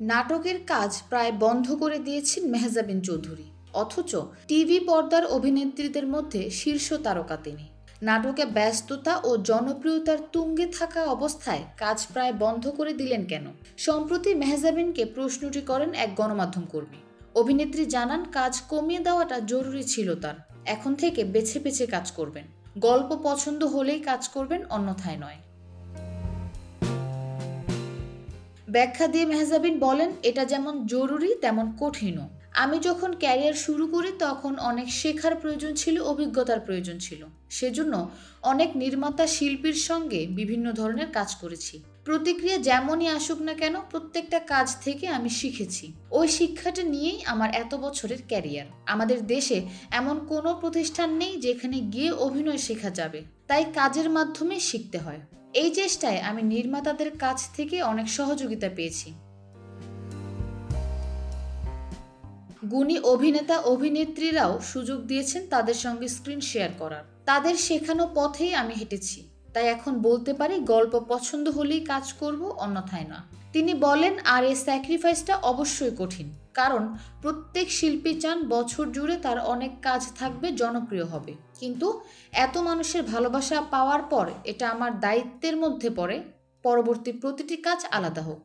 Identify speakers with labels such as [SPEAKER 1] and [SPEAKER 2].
[SPEAKER 1] নাটকের কাজ প্রায় বন্ধ করে দিয়েছেন মেহজাবিন চৌধুরী, অথচ টিভি পর্দার অভিনেত্রীদের মধ্যে শীর্ষ তারকা তিনি। নাটকে ব্যস্ততা ও জনপ্রিয়তার তুঙ্গে থাকা অবস্থায় কাজ প্রায় বন্ধ করে দিলেন কেন? সম্প্রতি মেহজাবিনকে প্রশ্নটি করেন এক গণমাধ্যম কর্মী। অভিনেত্রী জানান, কাজ কমিয়ে দেওয়াটা জরুরি ছিল তার। এখন থেকে বেছে বেছে কাজ করবেন। গল্প পছন্দ হলেই কাজ করবেন, অন্যথায় নয়। ব্যাখ্যা দিয়ে মেহজাবিন বলেন, এটা যেমন জরুরি তেমন কঠিনও। আমি যখন ক্যারিয়ার শুরু করি তখন অনেক শেখার প্রয়োজন ছিল, অভিজ্ঞতার প্রয়োজন ছিল। সেজন্য অনেক নির্মাতা শিল্পীর সঙ্গে বিভিন্ন ধরনের কাজ করেছি। প্রতিক্রিয়া যেমনই আসুক না কেন, প্রত্যেকটা কাজ থেকে আমি শিখেছি। ওই শিক্ষাটা নিয়েই আমার এত বছরের ক্যারিয়ার। আমাদের দেশে এমন কোনো প্রতিষ্ঠান নেই যেখানে গিয়ে অভিনয় শেখা যাবে, তাই কাজের মাধ্যমে শিখতে হয়। এই চেষ্টায় আমি নির্মাতাদের কাছ থেকে অনেক সহযোগিতা পেয়েছি। গুণী অভিনেতা অভিনেত্রীরাও সুযোগ দিয়েছেন তাদের সঙ্গে স্ক্রিন শেয়ার করার। তাদের শেখানো পথেই আমি হেঁটেছি, তাই এখন বলতে পারি গল্প পছন্দ হলেই কাজ করব, অন্যথায় না। তিনি বলেন, আর এই স্যাক্রিফাইসটা অবশ্যই কঠিন, কারণ প্রত্যেক শিল্পী চান বছর জুড়ে তার অনেক কাজ থাকবে, জনপ্রিয় হবে। কিন্তু এত মানুষের ভালোবাসা পাওয়ার পর এটা আমার দায়িত্বের মধ্যে পড়ে, পরবর্তী প্রতিটি কাজ আলাদা হোক।